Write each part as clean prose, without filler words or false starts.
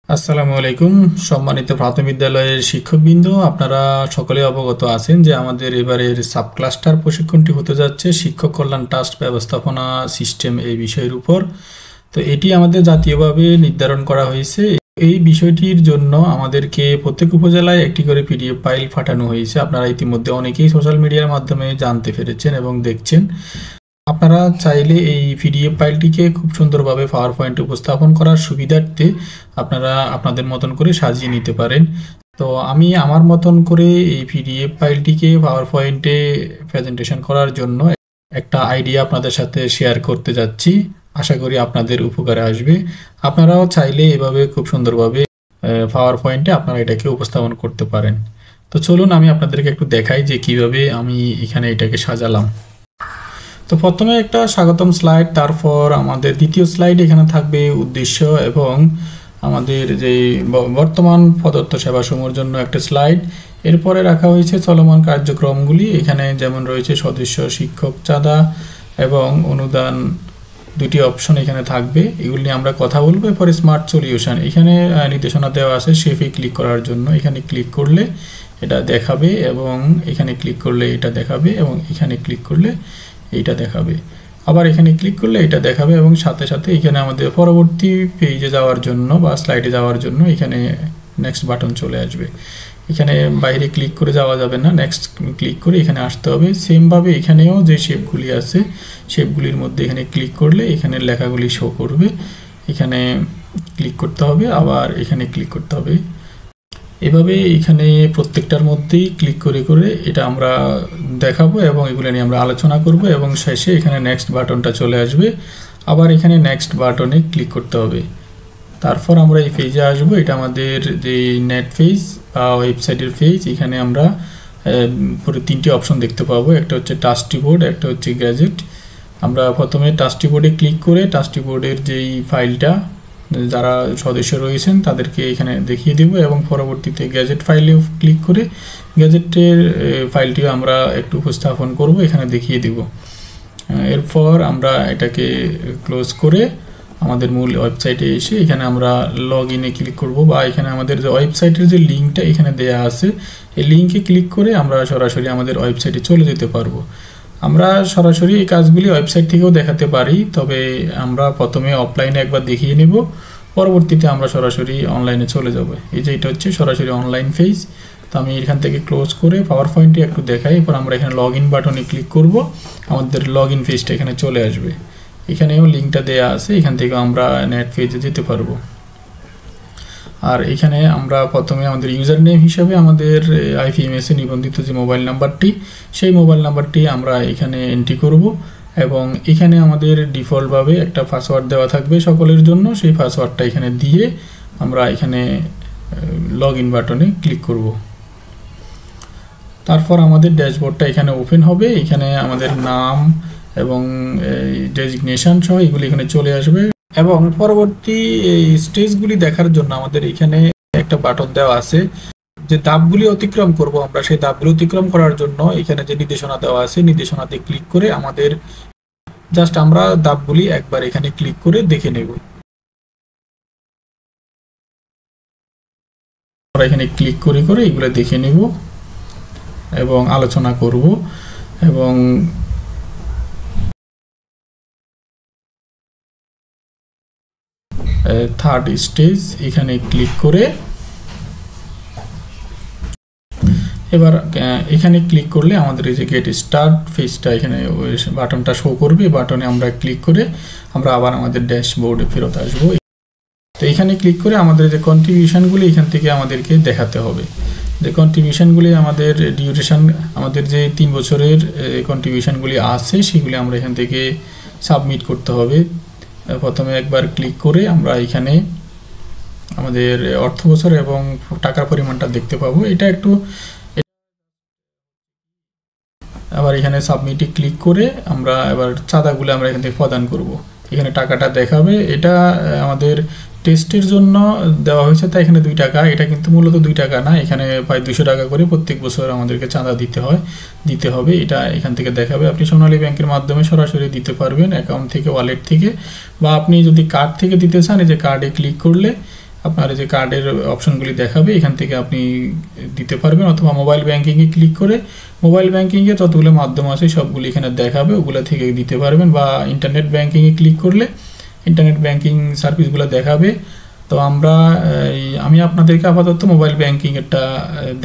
আসসালামু আলাইকুম সম্মানিত প্রাথমিক বিদ্যালয়ের শিক্ষকবৃন্দ, আপনারা সকলে অবগত আছেন যে আমাদের এবারের সাব ক্লাস্টার প্রশিক্ষণটি হতে যাচ্ছে শিক্ষক কল্যাণ ট্রাস্ট ব্যবস্থাপনা সিস্টেম এই বিষয়ের উপর। তো এটি আমাদের জাতীয়ভাবে নির্ধারণ করা হয়েছে। এই বিষয়টির জন্য আমাদেরকে প্রত্যেক উপজেলায় একটি করে পিডিএফ ফাইল পাঠানো হয়েছে। আপনারা ইতিমধ্যে অনেকেই সোশ্যাল মিডিয়ার মাধ্যমে জানতে পেরেছেন এবং দেখছেন। আপনারা চাইলে এই পিডিএফ ফাইলটিকে খুব সুন্দরভাবে পাওয়ার পয়েন্টে উপস্থাপন করার সুবিধার্থে আপনারা আপনাদের মতন করে সাজিয়ে নিতে পারেন। তো আমি আমার মতন করে এই পিডিএফ ফাইলটিকে পাওয়ার পয়েন্টে প্রেজেন্টেশন করার জন্য একটা আইডিয়া আপনাদের সাথে শেয়ার করতে যাচ্ছি। আশা করি আপনাদের উপকারে আসবে। আপনারাও চাইলে এভাবে খুব সুন্দরভাবে পাওয়ার পয়েন্টে আপনারা এটাকে উপস্থাপন করতে পারেন। তো চলুন আমি আপনাদেরকে একটু দেখাই যে কিভাবে আমি এখানে এটাকে সাজালাম। তো প্রথমে একটা স্বাগতম স্লাইড, তারপর আমাদের দ্বিতীয় স্লাইড এখানে থাকবে উদ্দেশ্য এবং আমাদের যে বর্তমান প্রদত্ত সেবাসমূহের জন্য একটা স্লাইড। এরপরে রাখা হয়েছে চলমান কার্যক্রমগুলি। এখানে যেমন রয়েছে সদস্য, শিক্ষক চাঁদা এবং অনুদান, দুটি অপশন এখানে থাকবে। এগুলি নিয়ে আমরা কথা বলবো। এরপরে স্মার্ট সলিউশন, এখানে নির্দেশনা দেওয়া আছে শেফে ক্লিক করার জন্য। এখানে ক্লিক করলে এটা দেখাবে এবং এখানে ক্লিক করলে এটা দেখাবে এবং এখানে ক্লিক করলে এইটা দেখাবে। আবার এখানে ক্লিক করলে এটা দেখাবে এবং সাথে সাথে এখানে আমাদের পরবর্তী পেজে যাওয়ার জন্য বা স্লাইডে যাওয়ার জন্য এখানে নেক্সট বাটন চলে আসবে। এখানে বাইরে ক্লিক করে যাওয়া যাবে না, নেক্সট ক্লিক করে এখানে আসতে হবে। সেমভাবে এখানেও যে শেপগুলি আছে শেপগুলির মধ্যে এখানে ক্লিক করলে এখানে লেখাগুলি শো করবে। এখানে ক্লিক করতে হবে, আবার এখানে ক্লিক করতে হবে। এভাবে এখানে প্রত্যেকটার মধ্যেই ক্লিক করে করে এটা আমরা দেখাবো এবং এগুলো নিয়ে আমরা আলোচনা করব এবং শেষে এখানে নেক্সট বাটনটা চলে আসবে। আবার এখানে নেক্সট বাটনে ক্লিক করতে হবে। তারপর আমরা এই পেজে আসবো। এটা আমাদের যে নেট পেজ বা ওয়েবসাইটের পেজ। এখানে আমরা পুরো তিনটি অপশন দেখতে পাবো। একটা হচ্ছে টাস্টি বোর্ড, একটা হচ্ছে গ্যাজেট। আমরা প্রথমে টাস্টি বোর্ডে ক্লিক করে টাস্টি বোর্ডের যেই ফাইলটা যারা সদস্য রয়েছেন তাদেরকে এখানে দেখিয়ে দেব এবং পরবর্তীতে গ্যাজেট ফাইলেও ক্লিক করে গ্যাজেটের ফাইলটিও আমরা একটু উপস্থাপন করব, এখানে দেখিয়ে দেব। এরপর আমরা এটাকে ক্লোজ করে আমাদের মূল ওয়েবসাইটে এসে এখানে আমরা লগ ইনে ক্লিক করব বা এখানে আমাদের যে ওয়েবসাইটের যে লিঙ্কটা এখানে দেয়া আছে এই লিঙ্কে ক্লিক করে আমরা সরাসরি আমাদের ওয়েবসাইটে চলে যেতে পারবো। আমরা সরাসরি এই কাজগুলি ওয়েবসাইট থেকেও দেখাতে পারি, তবে আমরা প্রথমে অফলাইনে একবার দেখিয়ে নেব, পরবর্তীতে আমরা সরাসরি অনলাইনে চলে যাব। এই যে এটা হচ্ছে সরাসরি অনলাইন পেজ। তো আমি এখান থেকে ক্লোজ করে পাওয়ার পয়েন্টে একটু দেখাই। এরপর আমরা এখানে লগ ইন বাটনে ক্লিক করব, আমাদের লগ ইন পেজটা এখানে চলে আসবে। এখানেও লিঙ্কটা দেয়া আছে, এখান থেকে আমরা নেট পেজে যেতে পারবো। আর এখানে আমরা প্রথমে আমাদের ইউজার নেম হিসাবে আমাদের আইপিএমএসে নিবন্ধিত যে মোবাইল নাম্বারটি সেই মোবাইল নাম্বারটি আমরা এখানে এন্ট্রি করব এবং এখানে আমাদের ডিফল্টভাবে একটা পাসওয়ার্ড দেওয়া থাকবে সকলের জন্য। সেই পাসওয়ার্ডটা এখানে দিয়ে আমরা এখানে লগ ইন বাটনে ক্লিক করব। তারপর আমাদের ড্যাশবোর্ডটা এখানে ওপেন হবে। এখানে আমাদের নাম এবং ডেজিগনেশন সহ এগুলি এখানে চলে আসবে এবং পরবর্তী স্টেজগুলি দেখার জন্য আমাদের এখানে একটা বাটন দেওয়া আছে। যে ধাপগুলি অতিক্রম করব আমরা, সেই ধাপগুলি অতিক্রম করার জন্য এখানে যে নির্দেশনা দেওয়া আছে নির্দেশনাতে ক্লিক করে আমাদের জাস্ট আমরা ধাপগুলি একবার এখানে ক্লিক করে দেখে নেব। আমরা এখানে ক্লিক করে করে এগুলো দেখে নেব এবং আলোচনা করব এবং থার্ড স্টেজ এখানে ক্লিক করে এবার এখানে ক্লিক করলে আমাদের এই যে গেট স্টার্ট পেজটা এখানে বাটনটা শো করবে। বাটনে আমরা ক্লিক করে আমরা আবার আমাদের ড্যাশবোর্ডে ফেরত আসবো। তো এখানে ক্লিক করে আমাদের যে কন্ট্রিবিউশনগুলি এখান থেকে আমাদেরকে দেখাতে হবে। যে কন্ট্রিবিউশনগুলি আমাদের ডিউরেশন আমাদের যে 3 বছরের কন্ট্রিবিউশনগুলি আছে সেগুলি আমরা এখান থেকে সাবমিট করতে হবে। প্রথমে একবার ক্লিক করে আমরা এখানে আমাদের অর্থ বছর এবং টাকার পরিমাণটা দেখতে পাবো। এটা একটু আবার এখানে সাবমিটে ক্লিক করে আমরা এবার চাঁদাগুলো আমরা এখান থেকে প্রদান করব। এখানে টাকাটা দেখাবে। এটা আমাদের টেস্টের জন্য দেওয়া হয়েছে, তাই এখানে 2 টাকা। এটা কিন্তু মূলত 2 টাকা না, এখানে প্রায় 200 টাকা করে প্রত্যেক বছর আমাদেরকে চাঁদা দিতে হবে। এটা এখান থেকে দেখাবে। আপনি সোনালী ব্যাংকের মাধ্যমে সরাসরি দিতে পারবেন অ্যাকাউন্ট থেকে, ওয়ালেট থেকে, বা আপনি যদি কার্ড থেকে দিতে চান এই যে কার্ডে ক্লিক করলে আপনার এই যে কার্ডের অপশনগুলি দেখাবে, এখান থেকে আপনি দিতে পারবেন, অথবা মোবাইল ব্যাংকিংয়ে ক্লিক করে মোবাইল ব্যাংকিংয়ে যতগুলো মাধ্যম আছে সবগুলি এখানে দেখাবে, ওগুলো থেকে দিতে পারবেন। বা ইন্টারনেট ব্যাংকিংয়ে ক্লিক করলে ইন্টারনেট ব্যাংকিং সার্ভিসগুলো দেখাবে। তো আমি আপনাদেরকে আপাতত মোবাইল ব্যাংকিংয়েরটা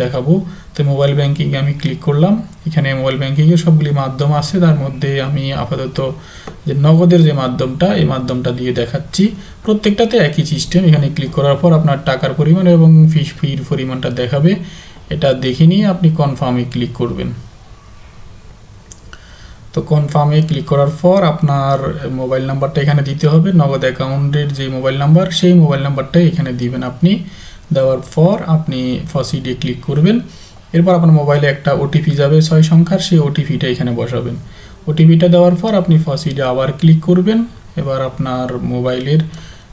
দেখাবো। তো মোবাইল ব্যাংকিংয়ে আমি ক্লিক করলাম। এখানে মোবাইল ব্যাংকিংয়ের সবগুলি মাধ্যম আছে, তার মধ্যে আমি আপাতত যে নগদের যে মাধ্যমটা, এই মাধ্যমটা দিয়ে দেখাচ্ছি। প্রত্যেকটাতে একই সিস্টেম। এখানে ক্লিক করার পর আপনার টাকার পরিমাণ এবং ফির পরিমাণটা দেখাবে। এটা দেখে নিয়ে আপনি কনফার্মে ক্লিক করবেন। তো কনফার্মে ক্লিক করার পর আপনার মোবাইল নাম্বারটা এখানে দিতে হবে। নগদ অ্যাকাউন্টের যে মোবাইল নাম্বার, সেই মোবাইল নাম্বারটাই এখানে দিবেন আপনি। দেওয়ার পর আপনি প্রসিডে ক্লিক করবেন। এরপর আপনার মোবাইলে একটা ওটিপি যাবে 6 সংখ্যার, সেই ওটিপিটা এখানে বসাবেন। ওটিপিটা দেওয়ার পর আপনি প্রসিডে আবার ক্লিক করবেন। এবার আপনার মোবাইলের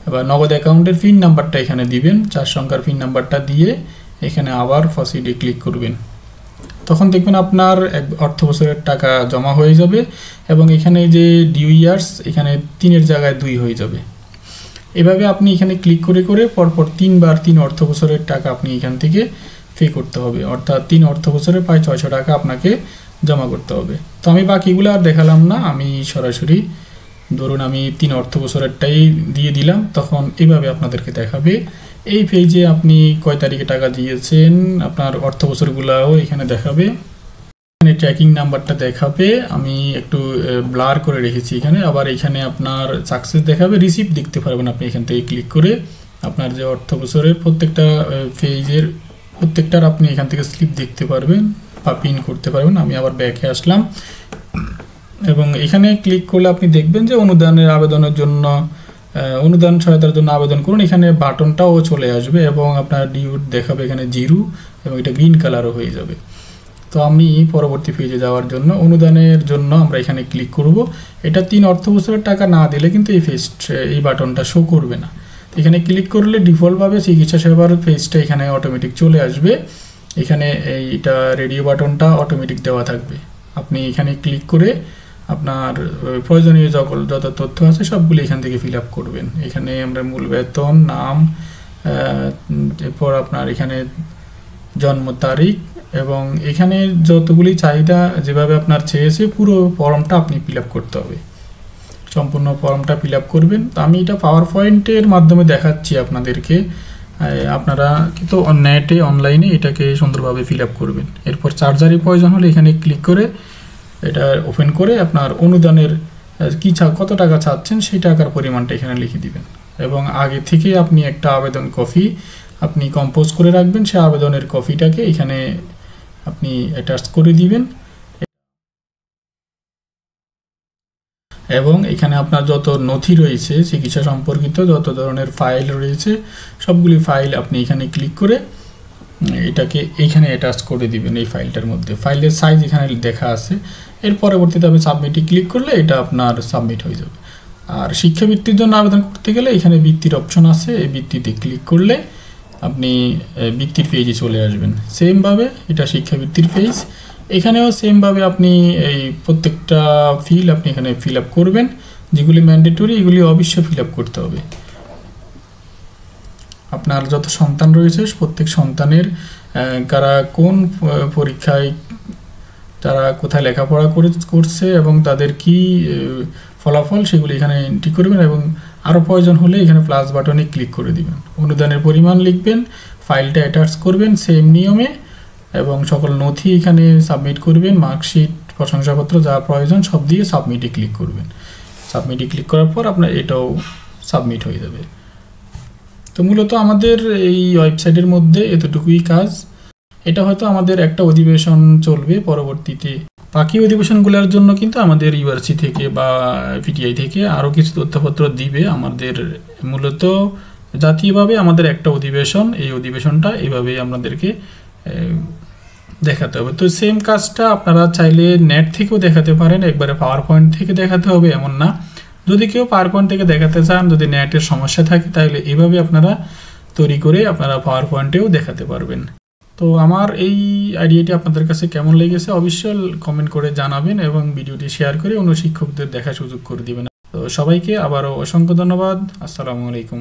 এবার নগদ অ্যাকাউন্টের পিন নাম্বারটা এখানে দিবেন, 4 সংখ্যার পিন নাম্বারটা দিয়ে এখানে আবার প্রসিডে ক্লিক করবেন। তখন দেখবেন আপনার অর্থ বছরের টাকা জমা হয়ে যাবে এবং এখানে যে ডিউ ইয়ার্স, এখানে 3-এর জায়গায় 2 হয়ে যাবে। এভাবে আপনি এখানে ক্লিক করে করে পরপর 3 বার 3 অর্থ বছরের টাকা আপনি এখান থেকে পে করতে হবে, অর্থাৎ 3 অর্থ বছরে প্রায় 600 টাকা আপনাকে জমা করতে হবে। তো আমি বাকিগুলো আর দেখালাম না, আমি সরাসরি ধরুন আমি 3 অর্থ বছরেরটাই দিয়ে দিলাম। তখন এভাবে আপনাদেরকে দেখাবে। এই পেজে আপনি কয় তারিখে টাকা দিয়েছেন, আপনার অর্থ বছরগুলোও এখানে দেখাবে। এখানে ট্র্যাকিং নাম্বারটা দেখাবে, আমি একটু ব্লার করে রেখেছি এখানে। আবার এখানে আপনার সাকসেস দেখাবে, রিসিপ্ট দেখতে পারবেন আপনি এখান থেকে ক্লিক করে। আপনার যে অর্থ বছরের প্রত্যেকটা পেজের প্রত্যেকটার আপনি এখান থেকে স্লিপ দেখতে পারবেন বা পিন করতে পারবেন। আমি আবার ব্যাকে আসলাম এবং এখানে ক্লিক করলে আপনি দেখবেন যে অনুদানের আবেদনের জন্য অনুদান সহায়তার জন্য আবেদন করুন। এখানে বাটনটাও চলে আসবে এবং আপনার ডিউ দেখাবে এখানে 0 এবং এটা গ্রিন কালারও হয়ে যাবে। তো আমি পরবর্তী পেজে যাওয়ার জন্য অনুদানের জন্য আমরা এখানে ক্লিক করব। এটা 3 অর্থ বছরের টাকা না দিলে কিন্তু এই বাটনটা শো করবে না। এখানে ক্লিক করলে ডিফল্টভাবে চিকিৎসা সেবার পেজটা এখানে অটোমেটিক চলে আসবে। এখানে এইটা রেডিও বাটনটা অটোমেটিক দেওয়া থাকবে। আপনি এখানে ক্লিক করে আপনার প্রয়োজনীয় যত তথ্য আছে সবগুলো এখান থেকে ফিল আপ করবেন। এখানে আমরা মূল বেতন, নাম, এরপর আপনার এখানে জন্ম তারিখ এবং এখানে যতগুলি চাহিদা যেভাবে আপনার চেয়েছে পুরো ফর্মটা আপনি ফিল আপ করতে হবে। সম্পূর্ণ ফর্মটা ফিল আপ করবেন। তো আমি এটা পাওয়ার পয়েন্টের মাধ্যমে দেখাচ্ছি আপনাদেরকে, আপনারা কিন্তু নেটে অনলাইনে এটাকে সুন্দরভাবে ফিল আপ করবেন। এরপর চার্জারের প্রয়োজন হলে এখানে ক্লিক করে এটা ওপেন করে আপনার অনুদানের কত টাকা চাচ্ছেন সেই টাকার পরিমাণটা এখানে লিখে দিবেন এবং আগে থেকে আপনি একটা আবেদন কপি আপনি কম্পোজ করে রাখবেন। সেই আবেদনের কপিটাকে এখানে আপনি অ্যাটাচ করে দিবেন এবং এখানে আপনার যত নথি রয়েছে চিকিৎসা সম্পর্কিত যত ধরনের ফাইল রয়েছে সবগুলি ফাইল আপনি এখানে ক্লিক করে এটাকে এইখানে অ্যাটাচ করে দিবেন। এই ফাইলটার মধ্যে ফাইলের সাইজ এখানে দেখা আছে। এর পরবর্তীতে আপনি সাবমিটে ক্লিক করলে এটা আপনার সাবমিট হয়ে যাবে। আর শিক্ষাবৃত্তির জন্য আবেদন করতে গেলে এখানে বৃত্তির অপশন আছে, এই বৃত্তিতে ক্লিক করলে আপনি বৃত্তির পেজে চলে আসবেন। সেমভাবে এটা শিক্ষাবৃত্তির পেজ, এখানেও সেমভাবে আপনি এই প্রত্যেকটা ফিল আপনি এখানে ফিল আপ করবেন। যেগুলি ম্যান্ডেটরি এগুলি অবশ্যই ফিল আপ করতে হবে। আপনার যত সন্তান রয়েছে প্রত্যেক সন্তানের কারা কোন পরীক্ষায় তারা কোথায় লেখাপড়া করছে এবং তাদের কি ফলাফল সেগুলি এখানে এন্ট্রি করবেন এবং আরও প্রয়োজন হলে এখানে প্লাস বাটনে ক্লিক করে দিবেন। অনুদানের পরিমাণ লিখবেন, ফাইলটা অ্যাটাচ করবেন সেম নিয়মে এবং সকল নথি এখানে সাবমিট করবেন, মার্কশিট, প্রশংসাপত্র যা প্রয়োজন সব দিয়ে সাবমিটে ক্লিক করবেন। সাবমিটে ক্লিক করার পর আপনার এটাও সাবমিট হয়ে যাবে। তো মূলত আমাদের এই ওয়েবসাইটের মধ্যে এতটুকুই কাজ। এটা হয়তো আমাদের একটা অধিবেশন চলবে, পরবর্তীতে বাকি অধিবেশনগুলোর জন্য কিন্তু আমাদের ইউআরসি থেকে বা পিটিআই থেকে আরও কিছু তথ্যপত্র দিবে। আমাদের মূলত জাতীয়ভাবে আমাদের একটা অধিবেশন, এই অধিবেশনটা এইভাবেই আপনাদেরকে দেখাতে হবে। তো সেম কাজটা আপনারা চাইলে নেট থেকেও দেখাতে পারেন, একবারে পাওয়ার পয়েন্ট থেকে দেখাতে হবে এমন না। যদি কেউ পাওয়ার পয়েন্ট থেকে দেখাতে চান, যদি নেটের সমস্যা থাকে তাহলে এইভাবে আপনারা তৈরি করে আপনারা পাওয়ার পয়েন্টেও দেখাতে পারবেন। তো আমার এই আইডিয়াটি আপনাদের কাছে কেমন লেগেছে অবশ্যই কমেন্ট করে জানাবেন এবং ভিডিওটি শেয়ার করে অন্য শিক্ষকদের দেখার সুযোগ করে দিবেন। তো সবাইকে আবারও অসংখ্য ধন্যবাদ। আসসালামু আলাইকুম।